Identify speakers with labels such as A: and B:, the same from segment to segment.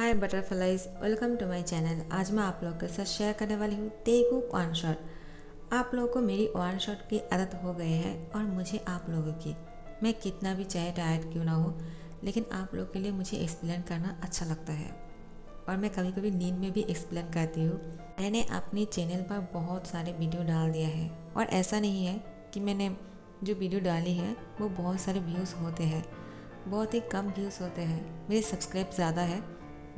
A: Hi butterflies, welcome to my channel. आज मैं आप लोगों के साथ शेयर करने वाली हूँ तेलुगु वन शॉट। आप लोगों को मेरी वन शॉट की आदत हो गई है और मुझे आप लोगों की। मैं कितना भी चाहे टायर्ड क्यों ना हो, लेकिन आप लोगों के लिए मुझे एक्सप्लेन करना अच्छा लगता है और मैं कभी कभी नींद में भी एक्सप्लेन करती हूँ। मैंने अपनी चैनल पर बहुत सारे वीडियो डाल दिया है और ऐसा नहीं है कि मैंने जो वीडियो डाली है वो बहुत सारे व्यूज़ होते हैं, बहुत ही कम व्यूज़ होते हैं। मेरे सब्सक्राइब ज़्यादा है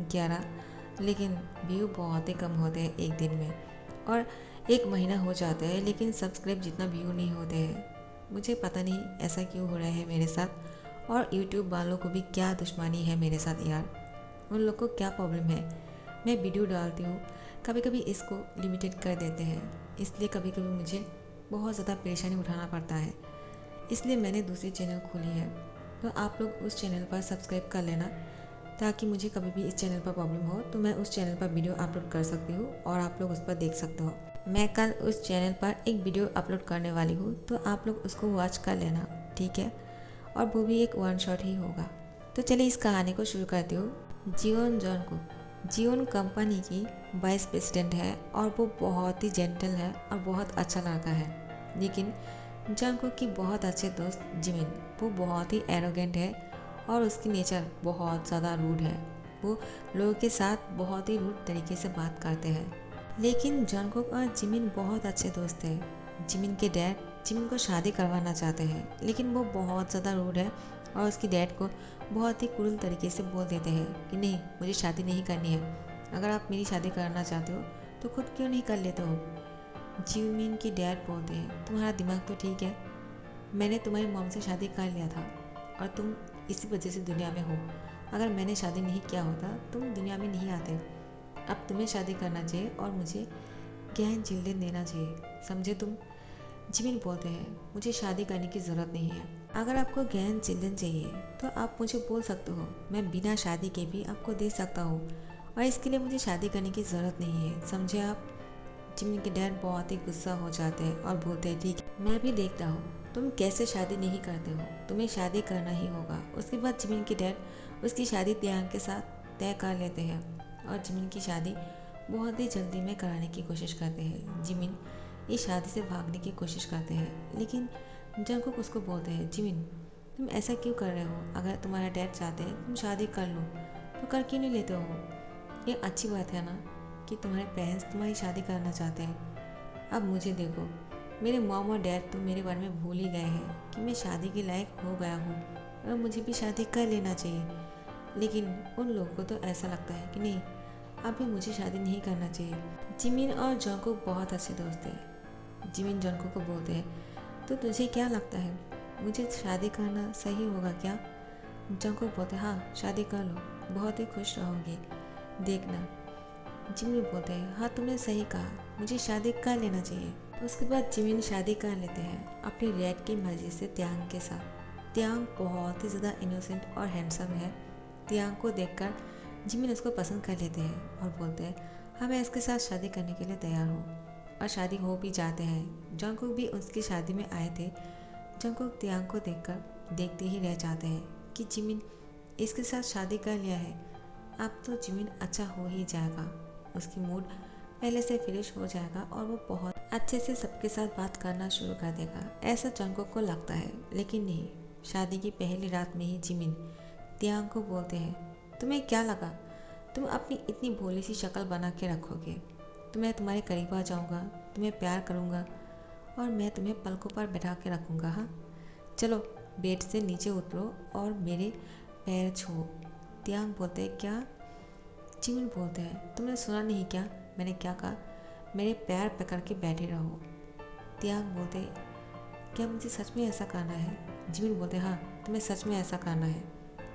A: 11, लेकिन व्यू बहुत ही कम होते हैं एक दिन में, और एक महीना हो जाता है लेकिन सब्सक्राइब जितना व्यू नहीं होते हैं। मुझे पता नहीं ऐसा क्यों हो रहा है मेरे साथ, और यूट्यूब वालों को भी क्या दुश्मनी है मेरे साथ यार। उन लोग को क्या प्रॉब्लम है। मैं वीडियो डालती हूँ, कभी कभी इसको लिमिटेड कर देते हैं, इसलिए कभी कभी मुझे बहुत ज़्यादा परेशानी उठाना पड़ता है। इसलिए मैंने दूसरी चैनल खोली है, तो आप लोग उस चैनल पर सब्सक्राइब कर लेना, ताकि मुझे कभी भी इस चैनल पर प्रॉब्लम हो तो मैं उस चैनल पर वीडियो अपलोड कर सकती हूँ और आप लोग उस पर देख सकते हो। मैं कल उस चैनल पर एक वीडियो अपलोड करने वाली हूँ, तो आप लोग उसको वॉच कर लेना, ठीक है। और वो भी एक वन शॉट ही होगा। तो चलिए इस कहानी को शुरू करती हूँ। जियोन जॉनकुक जियोन कंपनी की वाइस प्रेसिडेंट है और वो बहुत ही जेंटल है और बहुत अच्छा लड़का है। लेकिन जॉनकुक की बहुत अच्छे दोस्त जिमिन, वो बहुत ही एरोगेंट है और उसकी नेचर बहुत ज़्यादा रूड है। वो लोगों के साथ बहुत ही रूड तरीके से बात करते हैं। लेकिन जॉनकुक और जिमिन बहुत अच्छे दोस्त हैं। जिमिन के डैड जिमिन को शादी करवाना चाहते हैं, लेकिन वो बहुत ज़्यादा रूड है और उसकी डैड को बहुत ही क्रूर तरीके से बोल देते हैं कि नहीं, मुझे शादी नहीं करनी है। अगर आप मेरी शादी करना चाहते हो तो खुद क्यों नहीं कर लेते हो। जिमिन के डैड बोलते हैं, तुम्हारा दिमाग तो ठीक है, मैंने तुम्हारी मॉम से शादी कर लिया था और तुम इसी वजह से दुनिया में हो। अगर मैंने शादी नहीं किया होता तुम दुनिया में नहीं आते। अब तुम्हें शादी करना चाहिए और मुझे गहन चिल्ड्रन देना चाहिए, समझे तुम। जिमिन बोलते हैं, मुझे शादी करने की ज़रूरत नहीं है। अगर आपको गहन चिल्ड्रन चाहिए तो आप मुझे बोल सकते हो, मैं बिना शादी के भी आपको दे सकता हूँ, और इसके लिए मुझे शादी करने की ज़रूरत नहीं है, समझे आप। जिमिन के डैड बहुत ही गुस्सा हो जाते हैं और बोलते हैं, ठीक है, मैं भी देखता हूँ तुम कैसे शादी नहीं करते हो, तुम्हें शादी करना ही होगा। उसके बाद जिमिन के डैड उसकी शादी त्याग के साथ तय कर लेते हैं और जिमिन की शादी बहुत ही जल्दी में कराने की कोशिश करते हैं। जिमिन इस शादी से भागने की कोशिश करते हैं, लेकिन जंगकुक उसको बोलते हैं, जिमिन तुम ऐसा क्यों कर रहे हो। अगर तुम्हारा डैड चाहते हैं तुम शादी कर लो तो कर क्यों नहीं लेते हो। ये अच्छी बात है ना कि तुम्हारे पेरेंट्स तुम्हारी शादी करना चाहते हैं। अब मुझे देखो, मेरे मॉम और डैड तो मेरे बारे में भूल ही गए हैं कि मैं शादी के लायक हो गया हूँ और मुझे भी शादी कर लेना चाहिए। लेकिन उन लोगों को तो ऐसा लगता है कि नहीं, अभी मुझे शादी नहीं करना चाहिए। जिमिन और जंगकुक बहुत अच्छे दोस्त हैं। जिमिन जंगकुक को बोलते हैं, तो तुझे क्या लगता है, मुझे शादी करना सही होगा क्या। जंगकुक बोलते हैं, हाँ शादी कर लो, बहुत ही खुश रहोगे, देखना। जिमिन बोलते हैं, हाँ तुमने सही कहा, मुझे शादी कर लेना चाहिए। उसके बाद जिमिन शादी कर लेते हैं अपनी डैड की मर्जी से त्यांग के साथ। त्यांग बहुत ही ज़्यादा इनोसेंट और हैंडसम है। त्यांग को देखकर जिमिन उसको पसंद कर लेते हैं और बोलते हैं, हाँ मैं इसके साथ शादी करने के लिए तैयार हूँ, और शादी हो भी जाते हैं। जंगकुक भी उसकी शादी में आए थे। जंगकुक त्यांग को देखकर देखते ही रह जाते हैं कि जिमिन इसके साथ शादी कर लिया है, अब तो जिमिन अच्छा हो ही जाएगा, उसकी मूड पहले से फ्रेश हो जाएगा और वो बहुत अच्छे से सबके साथ बात करना शुरू कर देगा, ऐसा जंगकुक को लगता है। लेकिन नहीं, शादी की पहली रात में ही जिमिन त्यांग को बोलते हैं, तुम्हें क्या लगा तुम अपनी इतनी भोली सी शक्ल बना के रखोगे। तो मैं तुम्हारे करीब आ जाऊँगा, तुम्हें प्यार करूँगा और मैं तुम्हें पलकों पर बैठा के रखूँगा। हाँ चलो बेड से नीचे उतरो और मेरे पैर छुओ। त्यांग बोलते हैं, क्या। जिमिन बोलते हैं, तुमने सुना नहीं क्या मैंने क्या कहा, मेरे पैर पकड़ के बैठे रहो। त्यांग बोलते हैं, क्या मुझे सच में ऐसा करना है। जिमिन बोलते हैं, हाँ तुम्हें सच में ऐसा करना है,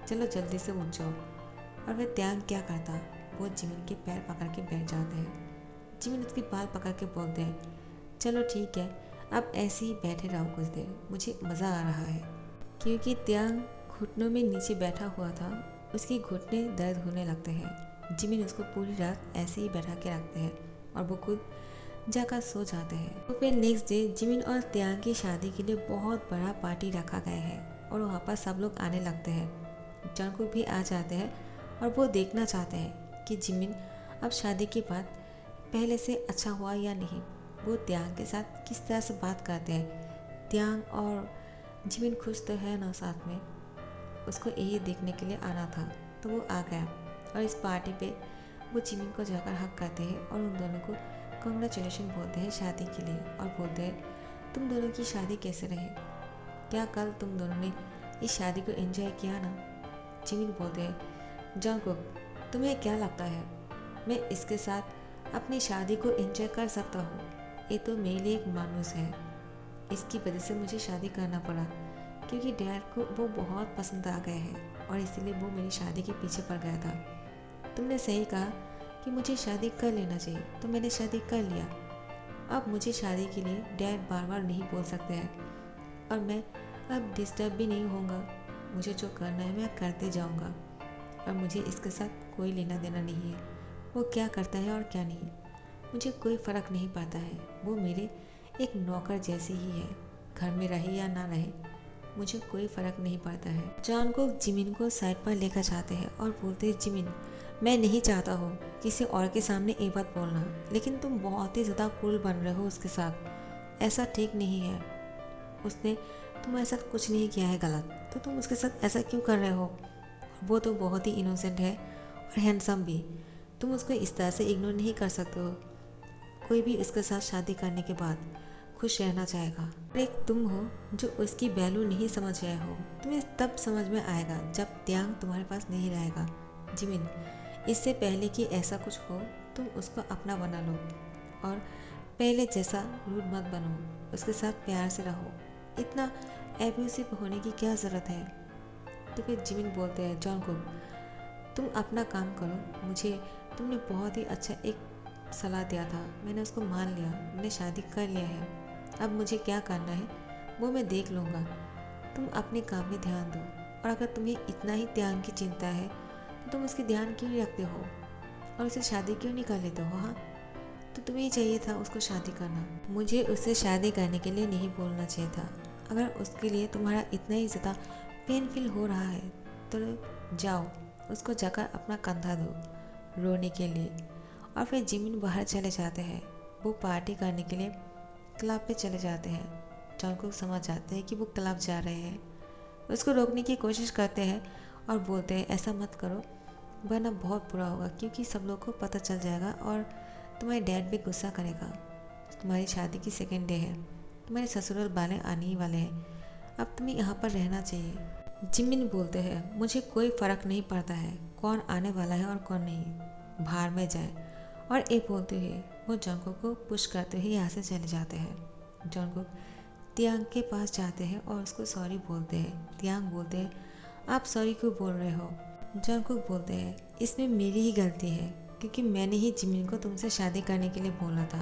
A: चलो जल्दी से उठ जाओ। और वह त्यांग क्या करता, वो जिमिन के पैर पकड़ के बैठ जाते हैं। जिमिन उसके बाल पकड़ के बोलते हैं, चलो ठीक है, अब ऐसे ही बैठे रहो कुछ देर, मुझे मज़ा आ रहा है। क्योंकि त्यांग घुटनों में नीचे बैठा हुआ था, उसके घुटने दर्द होने लगते हैं। जिमिन उसको पूरी रात ऐसे ही बैठा के रखते हैं और वो खुद जाकर सो जाते हैं। तो फिर नेक्स्ट डे जिमिन और त्यांग की शादी के लिए बहुत बड़ा पार्टी रखा गया है और वहाँ पर सब लोग आने लगते हैं। जंगकुक भी आ जाते हैं और वो देखना चाहते हैं कि जिमिन अब शादी के बाद पहले से अच्छा हुआ या नहीं। वो त्यांग के साथ किस तरह से बात करते हैं। त्यांग और जिमिन खुश तो है ना साथ में। उसको यही देखने के लिए आना था तो वो आ गया। और इस पार्टी पे वो जिमिन को जाकर हक करते हैं और उन दोनों को कॉन्ग्रेचुलेशन बोलते हैं शादी के लिए। और बोलते हैं तुम दोनों की शादी कैसे रही, क्या कल तुम दोनों ने इस शादी को एंजॉय किया ना। जिमिन बोलते हैं जंगकुक तुम्हें क्या लगता है मैं इसके साथ अपनी शादी को एंजॉय कर सकता हूँ। ये तो मेरे लिए एक मानुस है। इसकी वजह से मुझे शादी करना पड़ा क्योंकि डैड को वो बहुत पसंद आ गए हैं और इसीलिए वो मेरी शादी के पीछे पड़ गया था। तुमने सही कहा कि मुझे शादी कर लेना चाहिए तो मैंने शादी कर लिया। अब मुझे शादी के लिए डैड बार बार नहीं बोल सकते हैं और मैं अब डिस्टर्ब भी नहीं होऊंगा। मुझे जो करना है मैं करते जाऊंगा और मुझे इसके साथ कोई लेना देना नहीं है। वो क्या करता है और क्या नहीं मुझे कोई फ़र्क नहीं पड़ता है। वो मेरे एक नौकर जैसे ही है, घर में रहे या ना रहे मुझे कोई फ़र्क नहीं पड़ता है। जंगकुक जिमिन को साइड पर लेकर जाते हैं और बोलते हैं जिमिन मैं नहीं चाहता हूँ किसी और के सामने ये बात बोलना, लेकिन तुम बहुत ही ज़्यादा कूल बन रहे हो उसके साथ, ऐसा ठीक नहीं है। उसने तुम्हारे साथ कुछ नहीं किया है गलत, तो तुम उसके साथ ऐसा क्यों कर रहे हो। वो तो बहुत ही इनोसेंट है और हैंडसम भी, तुम उसको इस तरह से इग्नोर नहीं कर सकते हो। कोई भी उसके साथ शादी करने के बाद खुश रहना चाहेगा। और एक तुम हो जो उसकी वैल्यू नहीं समझ रहे हो। तुम्हें तब समझ में आएगा जब त्यांग तुम्हारे पास नहीं रहेगा। जिमिन इससे पहले कि ऐसा कुछ हो तुम उसको अपना बना लो और पहले जैसा रूड मत बनो, उसके साथ प्यार से रहो। इतना एब्यूसिव होने की क्या ज़रूरत है। तो फिर जिमिन बोलते हैं जंगकुक तुम अपना काम करो, मुझे तुमने बहुत ही अच्छा एक सलाह दिया था, मैंने उसको मान लिया, मैंने शादी कर लिया है। अब मुझे क्या करना है वो मैं देख लूँगा, तुम अपने काम में ध्यान दो। और अगर तुम्हें इतना ही ध्यान की चिंता है तो तुम उसके ध्यान क्यों नहीं रखते हो और उसे शादी क्यों नहीं कर लेते हो। हाँ तो तुम्हें ही चाहिए था उसको शादी करना, मुझे उससे शादी करने के लिए नहीं बोलना चाहिए था। अगर उसके लिए तुम्हारा इतना ही ज़्यादा पेन फील हो रहा है तो जाओ उसको जाकर अपना कंधा दो रोने के लिए। और फिर जिमिन बाहर चले जाते हैं। वो पार्टी करने के लिए क्लब पे चले जाते हैं। जंगकुक समझ जाते हैं कि वो क्लब जा रहे हैं। उसको रोकने की कोशिश करते हैं और बोलते हैं ऐसा मत करो वरना बहुत बुरा होगा, क्योंकि सब लोग को पता चल जाएगा और तुम्हारे डैड भी गुस्सा करेगा। तुम्हारी शादी की सेकेंड डे है, तुम्हारे ससुराल वाले आने ही वाले हैं, अब तुम्हें यहाँ पर रहना चाहिए। जिमिन बोलते हैं मुझे कोई फ़र्क नहीं पड़ता है कौन आने वाला है और कौन नहीं, बाहर में जाए। और ये बोलते हुए वो जंगकुक को पुश करते हुए यहाँ से चले जाते हैं। जंगकुक त्यांग के पास जाते हैं और उसको सॉरी बोलते हैं। त्यांग बोलते हैं आप सॉरी क्यों बोल रहे हो। जंगकुक बोलते हैं इसमें मेरी ही गलती है क्योंकि मैंने ही जिमिन को तुमसे शादी करने के लिए बोला था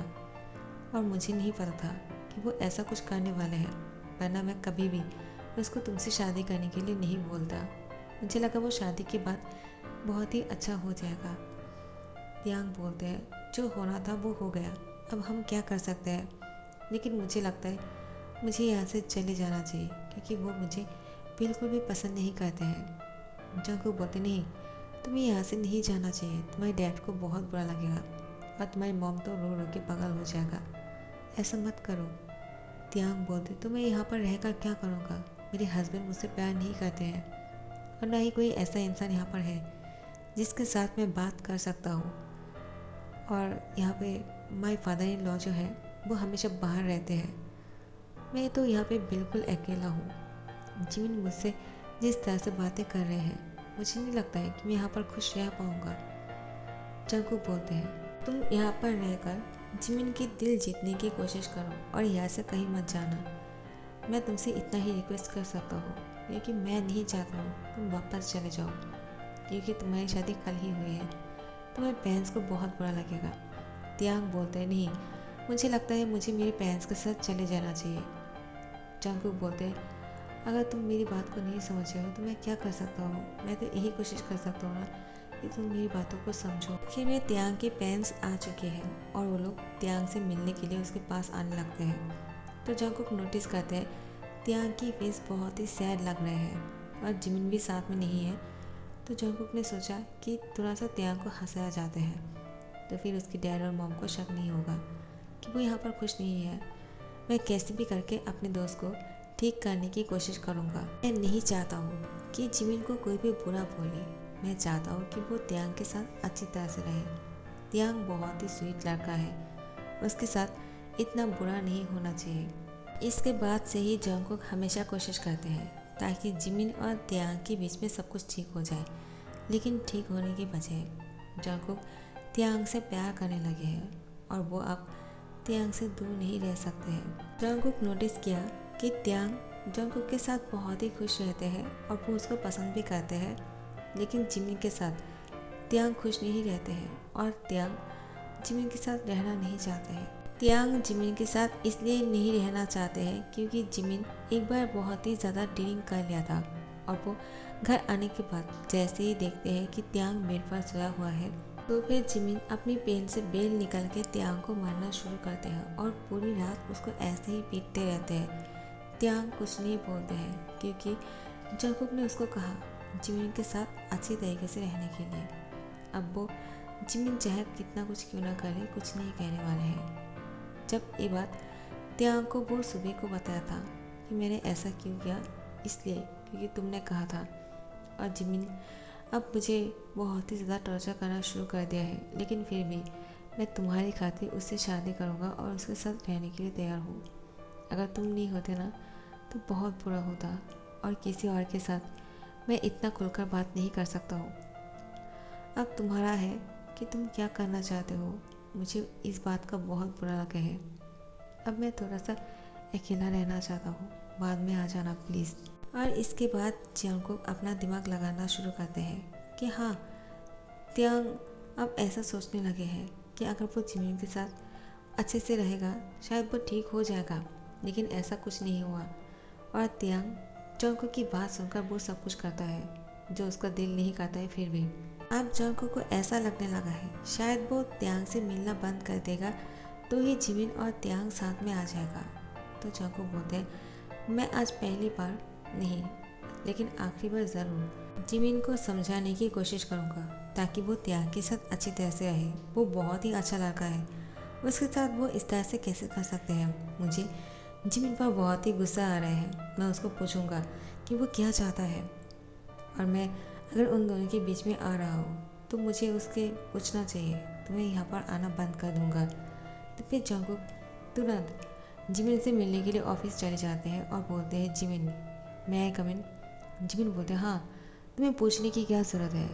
A: और मुझे नहीं पता था कि वो ऐसा कुछ करने वाले हैं, वरना मैं कभी भी उसको तुमसे शादी करने के लिए नहीं बोलता। मुझे लगा वो शादी के बाद बहुत ही अच्छा हो जाएगा। त्यांग बोलते हैं जो होना था वो हो गया, अब हम क्या कर सकते हैं, लेकिन मुझे लगता है मुझे यहाँ से चले जाना चाहिए क्योंकि वो मुझे बिल्कुल भी पसंद नहीं करते हैं। जंगकुक बोलते नहीं तुम्हें यहाँ से नहीं जाना चाहिए, तुम्हारे डैड को बहुत बुरा लगेगा और तुम्हारी मॉम तो रो रो के पागल हो जाएगा, ऐसा मत करो। त्यांग बोलते तो मैं यहाँ पर रहकर क्या करूँगा, मेरे हस्बैंड मुझसे प्यार नहीं करते हैं और ना ही कोई ऐसा इंसान यहाँ पर है जिसके साथ मैं बात कर सकता हूँ। और यहाँ पे माय फादर इन लॉ जो है वो हमेशा बाहर रहते हैं, मैं तो यहाँ पे बिल्कुल अकेला हूँ। जिमिन मुझसे जिस तरह से बातें कर रहे हैं मुझे नहीं लगता है कि मैं यहाँ पर खुश रह पाऊँगा। जंगकुक बोलते हैं तुम यहाँ पर रहकर जिमिन की दिल जीतने की कोशिश करो और यहाँ से कहीं मत जाना। मैं तुमसे इतना ही रिक्वेस्ट कर सकता हूँ, लेकिन मैं नहीं चाहता हूँ तुम वापस चले जाओ क्योंकि तुम्हारी शादी कल ही हुई है, तुम्हारे पेरेंट्स को बहुत बुरा लगेगा। त्यांग बोलते हैं नहीं मुझे लगता है मुझे मेरे पेरेंट्स के साथ चले जाना चाहिए। जंगकुक बोलते हैं अगर तुम मेरी बात को नहीं समझ रहे हो तो मैं क्या कर सकता हूँ, मैं तो यही कोशिश कर सकता हूँ ना कि तुम मेरी बातों को समझो। आखिर में त्यांग के पेरेंट्स आ चुके हैं और वो लोग त्यांग से मिलने के लिए उसके पास आने लगते हैं। तो जंगकुक नोटिस करते हैं त्यांग की फेस बहुत ही सैड लग रहे हैं और जिमिन भी साथ में नहीं है तो जंगकुक ने सोचा कि थोड़ा सा त्यांग को हंसाया जाते हैं, तो फिर उसकी डैड और मॉम को शक नहीं होगा कि वो यहाँ पर खुश नहीं है। मैं कैसे भी करके अपने दोस्त को ठीक करने की कोशिश करूँगा। मैं नहीं चाहता हूँ कि जिमिन को कोई भी बुरा बोले। मैं चाहता हूँ कि वो त्यांग के साथ अच्छी तरह से रहे। त्यांग बहुत ही स्वीट लड़का है, उसके साथ इतना बुरा नहीं होना चाहिए। इसके बाद से ही जंगकुक हमेशा कोशिश करते हैं ताकि जिमिन और त्यांग के बीच में सब कुछ ठीक हो जाए, लेकिन ठीक होने के बजाय जंगकुक त्यांग से प्यार करने लगे हैं और वो अब त्यांग से दूर नहीं रह सकते हैं। जंगकुक नोटिस किया कि त्यांग जंगकुक के साथ बहुत ही खुश रहते हैं और वो उसको पसंद भी करते हैं, लेकिन जिमिन के साथ त्यांग खुश नहीं रहते हैं और त्यांग जिमिन के साथ रहना नहीं चाहते हैं। त्यांग जिमिन के साथ इसलिए नहीं रहना चाहते हैं क्योंकि जिमिन एक बार बहुत ही ज़्यादा ड्रिंक कर लिया था और वो घर आने के बाद जैसे ही देखते हैं कि त्यांग बेड पर सोया हुआ है, तो फिर जिमिन अपनी पेन से बेल निकल के त्यांग को मारना शुरू करते हैं और पूरी रात उसको ऐसे ही पीटते रहते हैं। त्यांग कुछ नहीं बोलते हैं क्योंकि जंगकुक ने उसको कहा जिमिन के साथ अच्छी तरीके से रहने के लिए। अब वो जिमिन चाहे कितना कुछ क्यों ना करे, कुछ नहीं कहने वाले हैं। जब ये बात त्यांग को वो सुबह को बताया था कि मैंने ऐसा क्यों किया, इसलिए क्योंकि तुमने कहा था, और जिमिन अब मुझे बहुत ही ज़्यादा टॉर्चर करना शुरू कर दिया है, लेकिन फिर भी मैं तुम्हारी खातिर उससे शादी करूँगा और उसके साथ रहने के लिए तैयार हूँ। अगर तुम नहीं होते ना तो बहुत बुरा होता और किसी और के साथ मैं इतना खुलकर बात नहीं कर सकता हूँ। अब तुम्हारा है कि तुम क्या करना चाहते हो। मुझे इस बात का बहुत बुरा लगा है। अब मैं थोड़ा सा अकेला रहना चाहता हूँ, बाद में आ जाना प्लीज़। और इसके बाद जंगकुक अपना दिमाग लगाना शुरू करते हैं कि हाँ, त्यांग अब ऐसा सोचने लगे हैं कि अगर वो जिमिन के साथ अच्छे से रहेगा शायद वो ठीक हो जाएगा, लेकिन ऐसा कुछ नहीं हुआ। और त्यांग जंगकुक की बात सुनकर वो सब कुछ करता है जो उसका दिल नहीं करता है। फिर भी अब जंगकुक को ऐसा लगने लगा है शायद वो त्यांग से मिलना बंद कर देगा तो ही जिमिन और त्यांग साथ में आ जाएगा। तो जंगकुक बोलते हैं मैं आज पहली बार नहीं, लेकिन आखिरी बार ज़रूर जिमिन को समझाने की कोशिश करूँगा ताकि वो त्यांग के साथ अच्छी तरह से रहे। वो बहुत ही अच्छा लड़का है, उसके साथ वो इस तरह से कैसे कर सकते हैं। मुझे जिमिन पर बहुत ही गुस्सा आ रहा है। मैं उसको पूछूंगा कि वो क्या चाहता है, और मैं अगर उन दोनों के बीच में आ रहा हूँ तो मुझे उसके पूछना चाहिए, तो मैं यहाँ पर आना बंद कर दूँगा। तो फिर जंगकुक तुरंत जिमिन से मिलने के लिए ऑफिस चले जाते हैं और बोलते हैं जिमिन मैं कम इन। जिमिन बोलते हैं हाँ, तुम्हें पूछने की क्या ज़रूरत है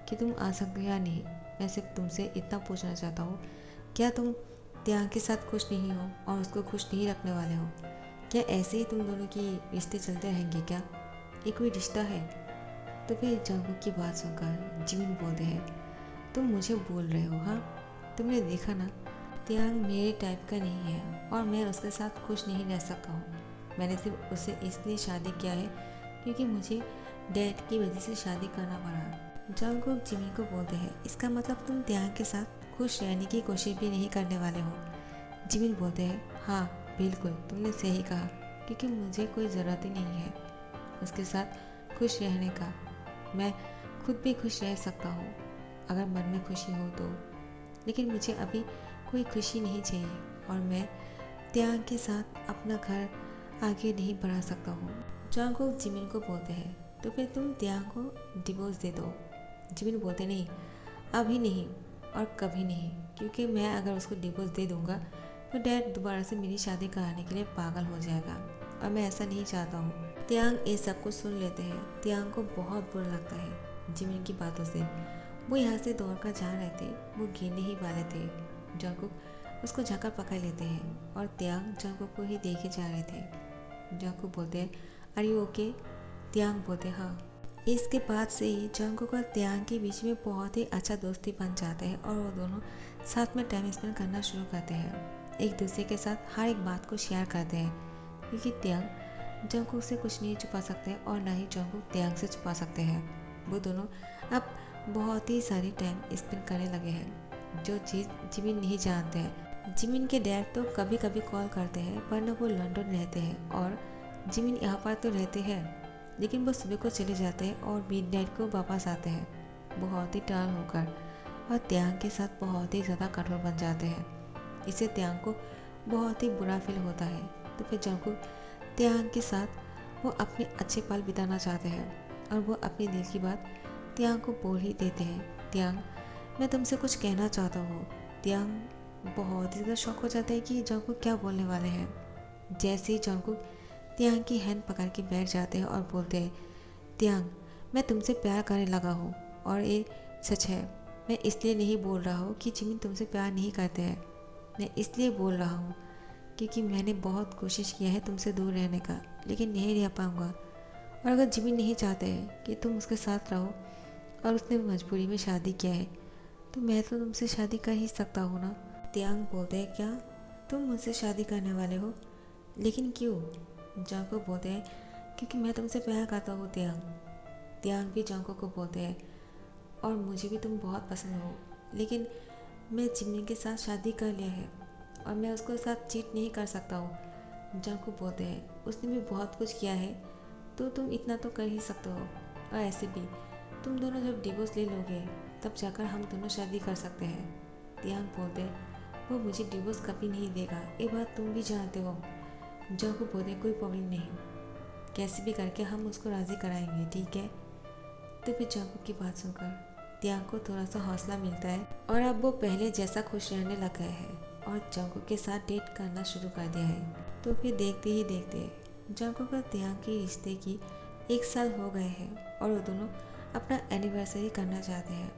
A: कि तुम आ सकते हो या नहीं। मैं सिर्फ तुमसे इतना पूछना चाहता हूँ, क्या तुम त्यांग के साथ खुश नहीं हो और उसको खुश नहीं रखने वाले हो? क्या ऐसे ही तुम दोनों की रिश्ते चलते रहेंगे क्या? ये कोई रिश्ता है? तो फिर जंगकुक की बात सुनकर जिमिन बोलते हैं तुम मुझे बोल रहे हो? हाँ, तुमने देखा ना, त्यांग मेरे टाइप का नहीं है और मैं उसके साथ खुश नहीं रह सकता हूँ। मैंने सिर्फ उससे इसलिए शादी किया है क्योंकि मुझे डैड की वजह से शादी करना पड़ा। जंगकुक जिमिन को बोलते हैं इसका मतलब तुम त्यांग के साथ खुश रहने की कोशिश भी नहीं करने वाले हो? जिमिन बोलते हैं हाँ बिल्कुल, तुमने सही कहा, क्योंकि मुझे कोई ज़रूरत ही नहीं है उसके साथ खुश रहने का। मैं खुद भी खुश रह सकता हूँ अगर मन में खुशी हो तो, लेकिन मुझे अभी कोई खुशी नहीं चाहिए और मैं त्यांग के साथ अपना घर आगे नहीं बढ़ा सकता हूँ। जंगकुक जिमिन को बोलते हैं तो फिर तुम त्यांग को डिवोर्स दे दो। जिमिन बोलते नहीं, अभी नहीं और कभी नहीं, क्योंकि मैं अगर उसको डिवोर्स दे दूँगा तो डैड दोबारा से मेरी शादी कराने के लिए पागल हो जाएगा और मैं ऐसा नहीं चाहता हूँ। त्यांग ये सब कुछ सुन लेते हैं। त्यांग को बहुत बुरा लगता है जिमिन की बातों से। वो यहाँ से दौड़ कर जा रहे थे, वो गिरने ही वाले थे। जंगकुक उसको झकर पकड़ लेते हैं और त्यांग जंगकुक को ही देखे जा रहे थे। जंगकुक बोलते हैं आर यू ओके? त्यांग बोलते हाँ। इसके बाद से ही जंगकुक और त्यांग के बीच में बहुत ही अच्छा दोस्ती बन जाता है और वो दोनों साथ में टाइम स्पेंड करना शुरू करते हैं। एक दूसरे के साथ हर एक बात को शेयर करते हैं, क्योंकि त्यांग जंगकुक से कुछ नहीं छुपा सकते और ना ही जंगकुक त्यांग से छुपा सकते हैं। वो दोनों अब बहुत ही सारी टाइम स्पेंड करने लगे हैं, जो चीज़ जिमिन नहीं जानते हैं। जिमिन के डैड तो कभी कभी कॉल करते हैं, वरना वो लंदन रहते हैं और जिमिन यहाँ पर तो रहते हैं, लेकिन वो सुबह को चले जाते हैं और मिडनाइट को वापस आते हैं बहुत ही टर्न होकर, और त्यांग के साथ बहुत ही ज़्यादा कठोर बन जाते हैं। इससे त्यांग को बहुत ही बुरा फील होता है। तो फिर जंगकुक त्यांग के साथ वो अपने अच्छे पल बिताना चाहते हैं और वो अपने दिल की बात त्यांग को बोल ही देते हैं। त्यांग, मैं तुमसे कुछ कहना चाहता हूँ। त्यांग बहुत ही ज़्यादा शॉक हो जाता है कि जंगकुक क्या बोलने वाले हैं। जैसे ही जंगकुक त्यांग की हैंड पकड़ के बैठ जाते हैं और बोलते हैं, त्यांग, मैं तुमसे प्यार करने लगा हूँ और ये सच है। मैं इसलिए नहीं बोल रहा हूँ कि जिमिन तुमसे प्यार नहीं करते हैं, मैं इसलिए बोल रहा हूँ क्योंकि मैंने बहुत कोशिश किया है तुमसे दूर रहने का, लेकिन नहीं रह पाऊँगा। और अगर जिमिन नहीं चाहते हैं कि तुम उसके साथ रहो और उसने मजबूरी में शादी किया है, तो मैं तो तुमसे शादी कर ही सकता हूँ ना। त्यांग बोलते हैं, क्या तुम मुझसे शादी करने वाले हो? लेकिन क्यों? जंगकुक बोलते हैं, क्योंकि मैं तुमसे प्यार करता हूँ त्यांग। त्यांग भी जंगकुक को बोलते हैं, और मुझे भी तुम बहुत पसंद हो, लेकिन मैं जिमिन के साथ शादी कर लिया है और मैं उसके साथ चीट नहीं कर सकता हूँ। जंगकुक बोलते हैं, उसने भी बहुत कुछ किया है तो तुम इतना तो कर ही सकते हो, और ऐसे भी तुम दोनों जब डिवोर्स ले लोगे तब जाकर हम दोनों शादी कर सकते हैं। त्यांग बोलते हैं, वो मुझे डिवोर्स कभी नहीं देगा, ये बात तुम भी जानते हो। जंगकुक बोलते हैं, कोई प्रॉब्लम नहीं, कैसे भी करके हम उसको राज़ी कराएंगे, ठीक है। तो फिर जंगकुक की बात सुनकर त्यांग को थोड़ा सा हौसला मिलता है और अब वो पहले जैसा खुश रहने लग गए हैं और जंगकुक के साथ डेट करना शुरू कर दिया है। तो फिर देखते ही देखते जंगकुक और त्यांग के रिश्ते की 1 साल हो गए हैं और वो दोनों अपना एनिवर्सरी करना चाहते हैं।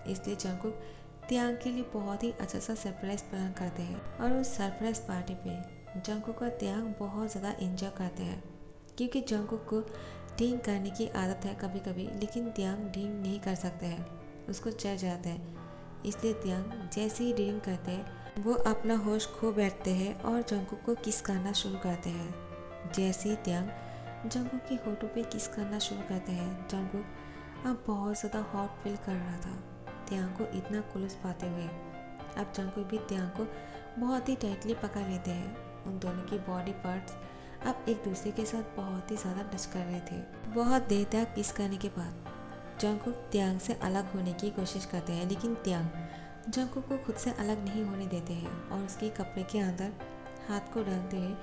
A: इसलिए जंगकुक त्यांग के लिए बहुत ही अच्छा सा सरप्राइज प्लान करते हैं और उस सरप्राइज पार्टी पे जंगकुक और त्यांग बहुत ज़्यादा एंजॉय करते हैं, क्योंकि जंगकुक को ड्रिंक करने की आदत है कभी कभी, लेकिन त्यांग ड्रिंक नहीं कर सकते हैं, उसको चढ़ जाता है। इसलिए त्यांग जैसे ही ड्रिंक करते हैं वो अपना होश खो बैठते हैं और जंगकुक को किस करना शुरू करते हैं। जैसे ही त्यांग जंगकुक के होठों पे किस करना शुरू करते हैं, जंगकुक अब बहुत ज़्यादा हॉट फील कर रहा था त्यांग को इतना क्लोज पाते हुए। अब जंगकुक भी त्यांग को बहुत ही टाइटली पकड़ लेते हैं। उन दोनों की बॉडी पार्ट्स अब एक दूसरे के साथ बहुत ही ज़्यादा टच कर रहे थे। बहुत देर तक किस करने के बाद जंगकुक त्यांग से अलग होने की कोशिश करते हैं, लेकिन त्यांग जंगकुक को खुद से अलग नहीं होने देते हैं और उसके कपड़े के अंदर हाथ को डालते हुए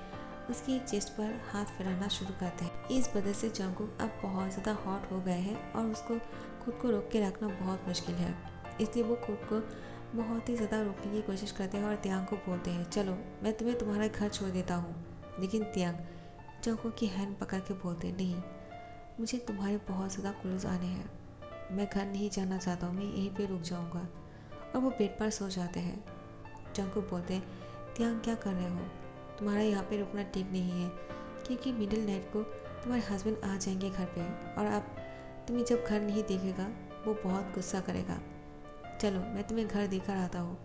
A: उसकी चेस्ट पर हाथ फिराना शुरू करते हैं। इस वजह से जंगकुक अब बहुत ज़्यादा हॉट हो गए हैं और उसको खुद को रोक के रखना बहुत मुश्किल है। इसलिए वो खुद को बहुत ही ज़्यादा रोकने की कोशिश करते हैं और त्यांग को बोलते हैं, चलो मैं तुम्हें तुम्हारा घर छोड़ देता हूँ। लेकिन त्यांग जंगकुक की हैंड पकड़ के बोलते हैं, नहीं, मुझे तुम्हारे बहुत ज़्यादा क्लोज आने हैं, मैं घर नहीं जाना चाहता हूँ, मैं यहीं पे रुक जाऊँगा। और वो बेड पर सो जाते हैं। जंगकुक बोलते हैं, त्यांग क्या कर रहे हो? तुम्हारा यहाँ पे रुकना ठीक नहीं है, क्योंकि मिडिल नाइट को तुम्हारे हस्बैंड आ जाएंगे घर पे और अब तुम्हें जब घर नहीं देखेगा वो बहुत गुस्सा करेगा। चलो मैं तुम्हें घर देकर आता हूँ।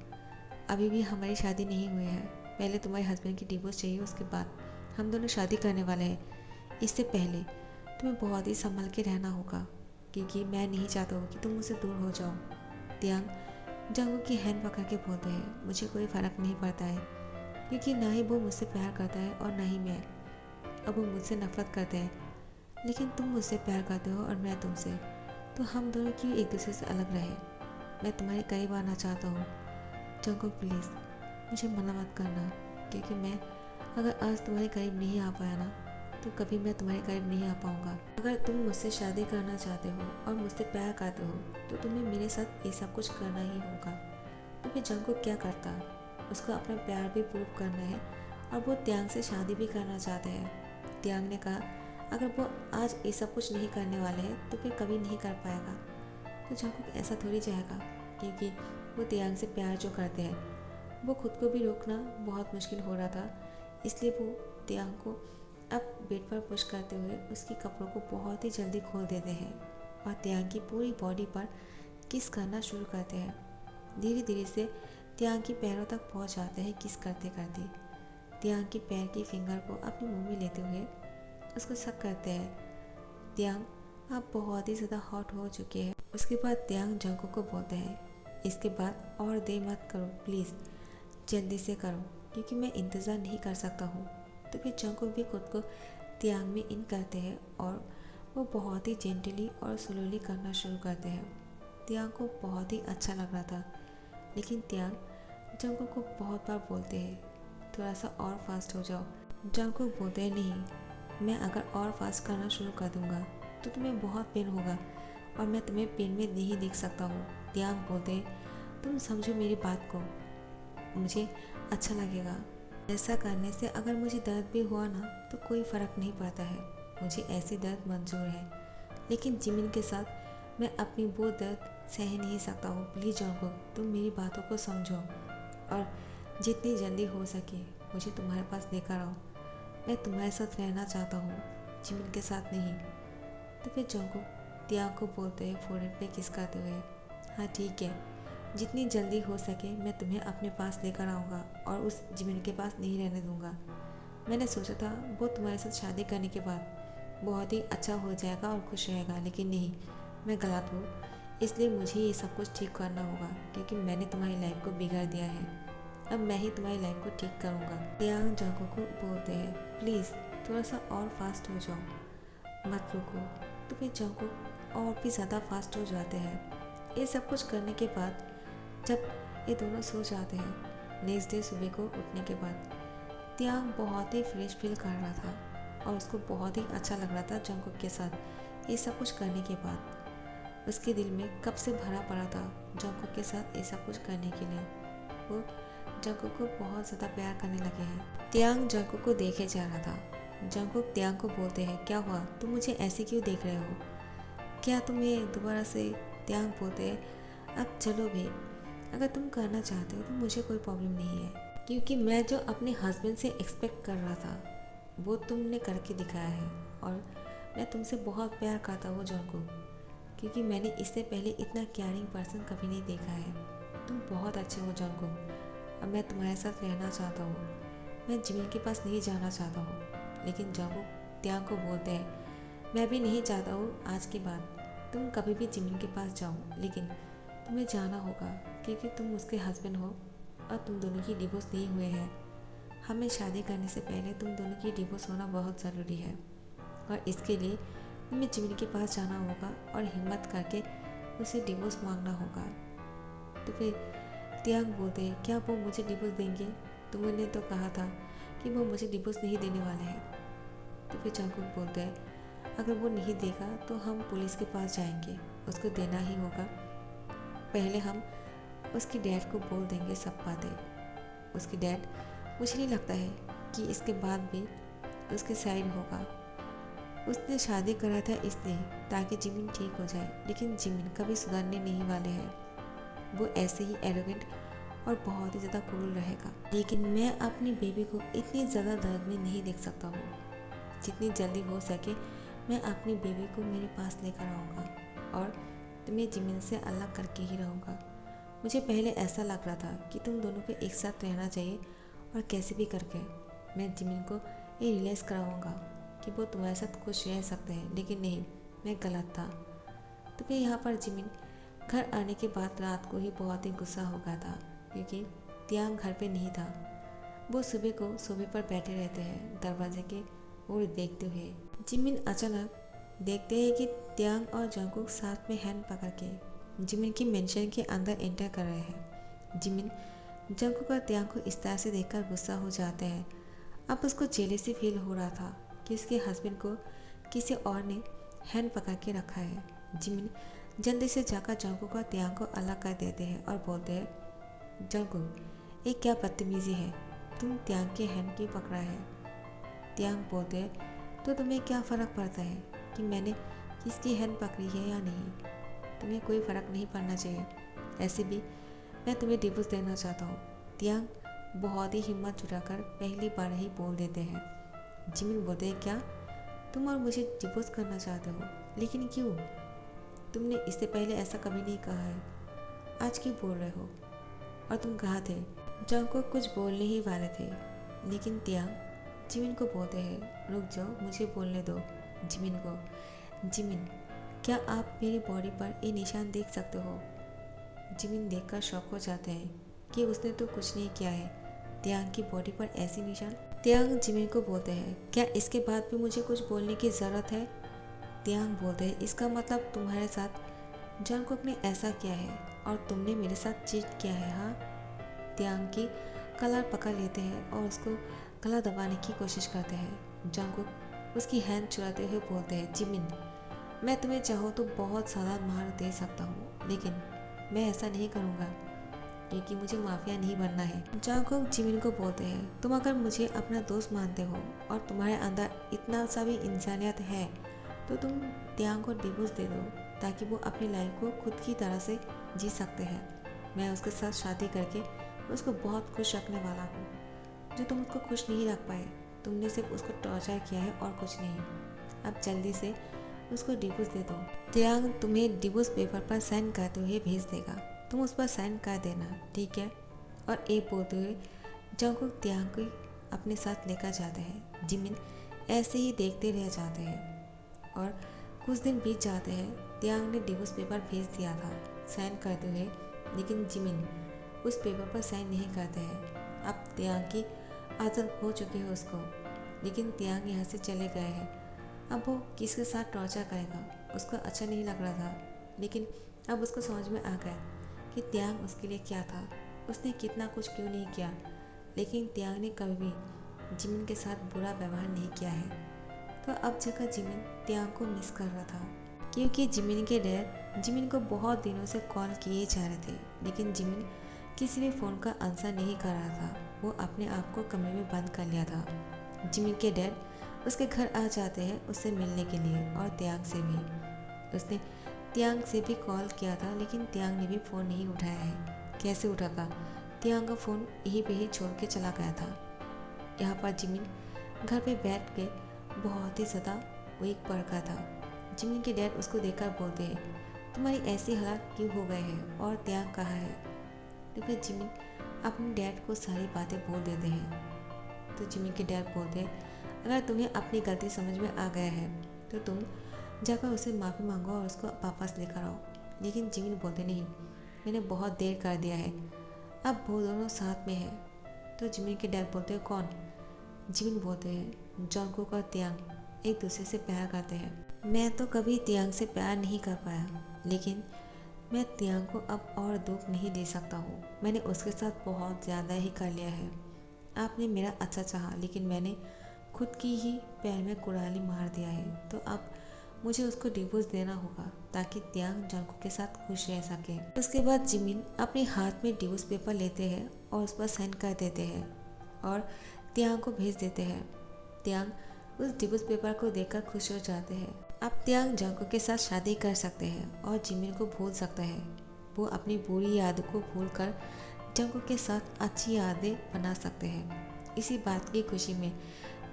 A: अभी भी हमारी शादी नहीं हुई है, पहले तुम्हारे हस्बैंड की डिवोर्स चाहिए, उसके बाद हम दोनों शादी करने वाले हैं। इससे पहले तुम्हें बहुत ही संभल के रहना होगा, क्योंकि मैं नहीं चाहता हूँ कि तुम मुझसे दूर हो जाओ। त्यांग जंगकुक की हैंड पकड़ के बोलते हैं, मुझे कोई फ़र्क नहीं पड़ता है, क्योंकि ना ही वो मुझसे प्यार करता है और ना ही मैं। अब वो मुझसे नफरत करते हैं, लेकिन तुम मुझसे प्यार करते हो और मैं तुमसे, तो हम दोनों क्यों एक दूसरे से अलग रहे। मैं तुम्हारे करीब आना चाहता हूँ। जंगकुक प्लीज़ मुझे मना मत करना, क्योंकि मैं अगर आज तुम्हारे करीब नहीं आ पाया ना, तो कभी मैं तुम्हारे करीब नहीं आ पाऊँगा। अगर तुम मुझसे शादी करना चाहते हो और मुझसे प्यार करते हो, तो तुम्हें मेरे साथ ये सब कुछ करना ही होगा। तो फिर जंगकुक क्या करता, उसको अपना प्यार भी प्रूव करना है और वो त्यांग से शादी भी करना चाहते हैं। त्यांग ने कहा, अगर वो आज ये सब कुछ नहीं करने वाले हैं तो फिर कभी नहीं कर पाएगा। तो जंगकुक ऐसा थोड़ी चाहेगा, क्योंकि वो त्यांग से प्यार जो करते हैं, वो खुद को भी रोकना बहुत मुश्किल हो रहा था। इसलिए वो त्यांग को अब बेड पर पुश करते हुए उसके कपड़ों को बहुत ही जल्दी खोल देते हैं और त्यांग की पूरी बॉडी पर किस करना शुरू करते हैं। धीरे धीरे से त्यांग की पैरों तक पहुंच जाते हैं किस करते करते। त्यांग की पैर की फिंगर को अपने मुंह में लेते हुए उसको सक करते हैं। त्यांग आप बहुत ही ज़्यादा हॉट हो चुके हैं। उसके बाद त्यांग जंगकुक को बोलते हैं, इसके बाद और देर मत करो प्लीज़, जल्दी से करो, क्योंकि मैं इंतज़ार नहीं कर सकता हूँ। तो फिर जंगकुक भी खुद को त्यांग में इन करते हैं और वो बहुत ही जेंटली और स्लोली करना शुरू करते हैं। त्यांग को बहुत ही अच्छा लग रहा था, लेकिन त्यांग जंगकुक को बहुत बार बोलते हैं थोड़ा सा और फास्ट हो जाओ। जंगकुक बोलते हैं नहीं, मैं अगर और फास्ट करना शुरू कर दूंगा तो तुम्हें बहुत पेन होगा और मैं तुम्हें पेन में नहीं देख सकता हूँ। त्यांग बोलते हैं तुम समझो मेरी बात को, मुझे अच्छा लगेगा। ऐसा करने से अगर मुझे दर्द भी हुआ ना तो कोई फ़र्क नहीं पड़ता है, मुझे ऐसे दर्द मंजूर है, लेकिन जिमिन के साथ मैं अपनी वो दर्द सह नहीं सकता हूँ। प्लीज़ जंगकुक, तुम मेरी बातों को समझो और जितनी जल्दी हो सके मुझे तुम्हारे पास लेकर आओ। मैं तुम्हारे साथ रहना चाहता हूँ, जिमिन के साथ नहीं। तो फिर जंगकुक त्यांग को बोलते हैं फोrehead पे किस करते हुए, हाँ ठीक है, जितनी जल्दी हो सके मैं तुम्हें अपने पास लेकर आऊँगा और उस जिमिन के पास नहीं रहने दूँगा। मैंने सोचा था वो तुम्हारे साथ शादी करने के बाद बहुत ही अच्छा हो जाएगा और खुश रहेगा, लेकिन नहीं, मैं गलत हूँ। इसलिए मुझे ये सब कुछ ठीक करना होगा क्योंकि मैंने तुम्हारी लाइफ को बिगाड़ दिया है। अब मैं ही तुम्हारी लाइफ को ठीक करूँगा। त्यांग जंगकुक को बोलते हैं प्लीज़ थोड़ा सा और फास्ट हो जाओ, मत रुको। तो फिर जंगकुक और भी ज़्यादा फास्ट हो जाते हैं। ये सब कुछ करने के बाद जब ये दोनों सो जाते हैं, नेक्स्ट डे सुबह को उठने के बाद त्यांग बहुत ही फ्रेश फील कर रहा था और उसको बहुत ही अच्छा लग रहा था जंगकुक के साथ ये सब कुछ करने के बाद। उसके दिल में कब से भरा पड़ा था जंगकुक के साथ ये सब कुछ करने के लिए। वो जंगकुक को बहुत ज़्यादा प्यार करने लगे हैं। त्यांग जंगकुक को देखे जा रहा था। जंगकुक त्यांग को बोलते हैं क्या हुआ, तुम मुझे ऐसे क्यों देख रहे हो, क्या तुम ये दोबारा से। त्यांग बोलते हैं अब चलो भी, अगर तुम करना चाहते हो तो मुझे कोई प्रॉब्लम नहीं है, क्योंकि मैं जो अपने हस्बैंड से एक्सपेक्ट कर रहा था वो तुमने करके दिखाया है और मैं तुमसे बहुत प्यार करता हूँ जंगकुक, क्योंकि मैंने इससे पहले इतना केयरिंग पर्सन कभी नहीं देखा है। तुम बहुत अच्छे हो जंगकुक, अब मैं तुम्हारे साथ रहना चाहता हूँ, मैं जिमिन के पास नहीं जाना चाहता हूँ। लेकिन जंगकुक त्यांग को बोलते हैं मैं भी नहीं चाहता हूँ आज के बाद तुम कभी भी जिमिन के पास जाओ, लेकिन तुम्हें जाना होगा क्योंकि तुम उसके हस्बैंड हो और तुम दोनों की डिवोर्स नहीं हुए हैं। हमें शादी करने से पहले तुम दोनों की डिवोर्स होना बहुत ज़रूरी है और इसके लिए तुम्हें जिमिन के पास जाना होगा और हिम्मत करके उसे डिवोर्स मांगना होगा। तो फिर त्यांग बोलते हैं क्या वो मुझे डिवोर्स देंगे, तुमने तो कहा था कि वो मुझे डिवोर्स नहीं देने वाले हैं। तो फिर जंगकुक बोलते हैं अगर वो नहीं देगा तो हम पुलिस के पास जाएंगे, उसको देना ही होगा। पहले हम उसकी डैड को बोल देंगे सब बातें। उसकी डैड मुझे नहीं लगता है कि इसके बाद भी उसके साइड होगा। उसने शादी करा था इसलिए ताकि जिमिन ठीक हो जाए, लेकिन जिमिन कभी सुधरने नहीं वाले हैं। वो ऐसे ही एरोगेंट और बहुत ही ज़्यादा क्रूर रहेगा। लेकिन मैं अपनी बेबी को इतनी ज़्यादा दर्द में नहीं देख सकता हूँ। जितनी जल्दी हो सके मैं अपनी बेबी को मेरे पास लेकर आऊँगा और तुम्हें जिमिन से अलग करके ही रहूँगा। मुझे पहले ऐसा लग रहा था कि तुम दोनों को एक साथ रहना चाहिए और कैसे भी करके मैं जिमिन को ये रियलाइज़ कराऊँगा कि वो तुम्हारे साथ खुश रह सकते हैं, लेकिन नहीं, मैं गलत था। तो फिर यहाँ पर जिमिन घर आने के बाद रात को ही बहुत ही गुस्सा हो गया था क्योंकि त्यांग घर पे नहीं था। वो सुबह को सोफे पर बैठे रहते हैं दरवाजे के ओर देखते हुए। जिमिन अचानक देखते हैं कि त्यांग और जंगकुक साथ में हैंड पकड़ के जिमिन की मेंशन के अंदर एंटर कर रहे हैं। जिमिन जंगकुक और त्यांग को इस तरह से देखकर गुस्सा हो जाते हैं। अब उसको जेलसी फील हो रहा था कि उसके हस्बैंड को किसी और ने हैंड पकड़ के रखा है। जिमिन जल्दी से जाकर जंगकुक और त्यांग को अलग कर देते हैं और बोलते हैं जंगकुक ये क्या बदतमीजी है, तुम त्यांग के हैंड क्यों पकड़ा है। त्यांग बोलते हैं तो तुम्हें क्या फ़र्क पड़ता है कि मैंने किसकी हैंड पकड़ी है या नहीं, तुम्हें कोई फ़र्क नहीं पड़ना चाहिए। ऐसे भी मैं तुम्हें डिवोर्स देना चाहता हूँ। त्यांग बहुत ही हिम्मत जुटाकर पहली बार ही बोल देते हैं। जिमिन बोलते हैं क्या तुम और मुझे डिवोर्स करना चाहते हो, लेकिन क्यों, तुमने इससे पहले ऐसा कभी नहीं कहा है, आज क्यों बोल रहे हो, और तुम कहाँ थे। जंगकुक कुछ बोलने ही वाले थे, लेकिन त्यांग जिमिन को बोलते हैं रुक जाओ, मुझे बोलने दो। जिमिन को जिमिन क्या आप मेरी बॉडी पर ये निशान देख सकते हो। जिमिन देखकर शॉक हो जाते हैं कि उसने तो कुछ नहीं किया है, त्यांग की बॉडी पर ऐसे निशान। त्यांग जिमिन को बोलते हैं क्या इसके बाद भी मुझे कुछ बोलने की ज़रूरत है। त्यांग बोलते हैं, इसका मतलब तुम्हारे साथ जंगकुक ने ऐसा किया है और तुमने मेरे साथ चीट किया है, हाँ? त्यांग की कलर पकड़ लेते हैं और उसको गला दबाने की कोशिश करते हैं। जंगकुक उसकी हैंड चुराते हुए बोलते हैं, जिमिन, मैं तुम्हें चाहूँ तो बहुत सारा मार दे सकता हूँ, लेकिन मैं ऐसा नहीं करूँगा क्योंकि मुझे माफिया नहीं बनना है। जंगकुक जिमिन को बोलते हैं, तुम अगर मुझे अपना दोस्त मानते हो और तुम्हारे अंदर इतना सा भी इंसानियत है तो तुम त्यांग को डिवोर्स दे दो ताकि वो अपनी लाइफ को खुद की तरह से जी सकते हैं। मैं उसके साथ शादी करके उसको बहुत खुश रखने वाला हूँ। जो तुम उसको खुश नहीं रख पाए, तुमने सिर्फ उसको टॉर्चर किया है और कुछ नहीं। अब जल्दी से उसको डिवोर्स दे दो। त्यांग तुम्हें डिवोर्स पेपर पर साइन करते हुए भेज देगा, तुम उस पर साइन कर देना, ठीक है? और एक बोलते हुए जंगकुक त्यांग को अपने साथ लेकर जाते हैं। जिमिन ऐसे ही देखते रह जाते हैं और कुछ दिन बीत जाते हैं। त्यांग ने डिवोर्स पेपर भेज दिया था साइन करते हुए, लेकिन जिमिन उस पेपर पर साइन नहीं करते हैं। अब त्यांग की आदत हो चुकी है उसको, लेकिन त्यांग यहाँ से चले गए हैं। अब वो किसके साथ टॉर्चर करेगा, उसको अच्छा नहीं लग रहा था, लेकिन अब उसको समझ में आ गया कि त्यांग उसके लिए क्या था, उसने कितना कुछ क्यों नहीं किया। लेकिन त्यांग ने कभी भी जिमिन के साथ बुरा व्यवहार नहीं किया है। तो अब जगह जिमिन त्यांग को मिस कर रहा था, क्योंकि जिमिन के डैड जिमिन को बहुत दिनों से कॉल किए जा रहे थे, लेकिन जिमिन किसी भी फ़ोन का आंसर नहीं कर रहा था। वो अपने आप को कमरे में बंद कर लिया था। जिमिन के डैड उसके घर आ जाते हैं उससे मिलने के लिए और त्यांग से भी। उसने त्यांग से भी कॉल किया था, लेकिन त्यांग ने भी फ़ोन नहीं उठाया है। कैसे उठाता? त्यांग का फ़ोन यहीं पे ही छोड़ के चला गया था। यहाँ पर जिमिन घर पे बैठ के बहुत ही ज़्यादा वीक पड़ गया था। जिमिन के डैड उसको देखकर बोलते हैं, तुम्हारी ऐसी हालत क्यों हो गए हैं और त्यांग कहाँ है? तो फिर जिमिन अपने डैड को सारी बातें बोल देते हैं। तो जिमिन के डैड बोलते हैं, अगर तुम्हें अपनी गलती समझ में आ गया है तो तुम जाकर उससे माफ़ी मांगो और उसको वापस लेकर आओ। लेकिन जिमिन बोलते, नहीं, मैंने बहुत देर कर दिया है, अब वो दोनों साथ में है। तो जिमिन के डैड बोलते हैं, कौन? जिमिन बोलते हैं, जंगकुक और त्यांग एक दूसरे से प्यार करते हैं। मैं तो कभी त्यांग से प्यार नहीं कर पाया, लेकिन मैं त्यांग को अब और दुख नहीं दे सकता हूँ। मैंने उसके साथ बहुत ज़्यादा ही कर लिया है। आपने मेरा अच्छा चाहा, लेकिन मैंने खुद की ही पैर में कुड़ाली मार दिया है। तो अब मुझे उसको डिवोर्स देना होगा ताकि त्यांग जंगकुक के साथ खुश रह सके। उसके बाद जिमिन अपने हाथ में डिवोर्स पेपर लेते हैं और उस पर साइन कर देते हैं और त्यांग को भेज देते हैं। त्यांग उस डिवोर्स पेपर को देखकर खुश हो जाते हैं। अब त्यांग जंगकुक के साथ शादी कर सकते हैं और जिमिन को भूल सकता है। वो अपनी बुरी यादों को भूलकर जंगकुक के साथ अच्छी यादें बना सकते हैं। इसी बात की खुशी में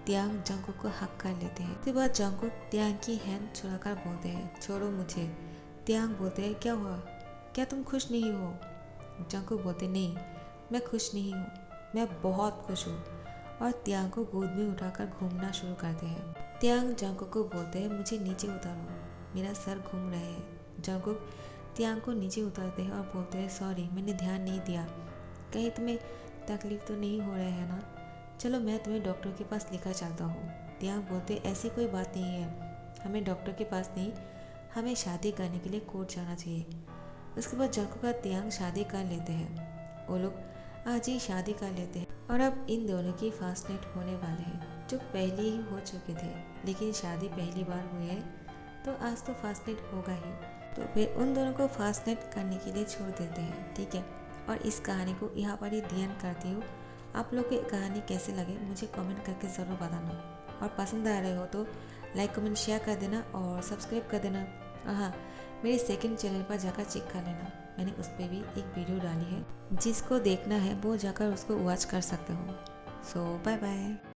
A: त्यांग जंगकुक को हक कर लेते हैं। उसके बाद जंगकुक त्यांग की हैंड छुड़ाकर बोलते हैं, छोड़ो मुझे। त्यांग बोलते हैं, क्या हुआ, क्या तुम खुश नहीं हो? जंगकुक बोलते, नहीं, मैं खुश नहीं हूँ, मैं बहुत खुश हूँ। और त्यांग को गोद में उठाकर घूमना शुरू करते हैं। त्यांग जंगकुक को बोलते हैं, मुझे नीचे उतारो, मेरा सर घूम रहा है। जंगकुक त्यांग को नीचे उतारते हैं और बोलते हैं, सॉरी, मैंने ध्यान नहीं दिया, कहीं तुम्हें तकलीफ तो नहीं हो रहा है ना? चलो मैं तुम्हें डॉक्टर के पास लेकर चलता हूँ। त्यांग बोलते, ऐसी कोई बात नहीं है, हमें डॉक्टर के पास नहीं, हमें शादी करने के लिए कोर्ट जाना चाहिए। उसके बाद जंगकुक और त्यांग शादी कर लेते हैं। वो लोग आज ही शादी कर लेते हैं और अब इन दोनों की फास्ट नाइट होने वाले हैं, जो पहले ही हो चुके थे, लेकिन शादी पहली बार हुई है तो आज तो फास्ट नाइट होगा ही। तो फिर उन दोनों को फास्ट नाइट करने के लिए छोड़ देते हैं, ठीक है? और इस कहानी को यहाँ पर ही ध्यान करती हूँ। आप लोग की कहानी कैसे लगे मुझे कमेंट करके ज़रूर बताना, और पसंद आ रहे हो तो लाइक कमेंट शेयर कर देना और सब्सक्राइब कर देना। और हाँ, मेरे सेकंड चैनल पर जाकर चेक कर लेना, मैंने उस पर भी एक वीडियो डाली है, जिसको देखना है वो जाकर उसको वॉच कर सकते हो। सो बाय बाय।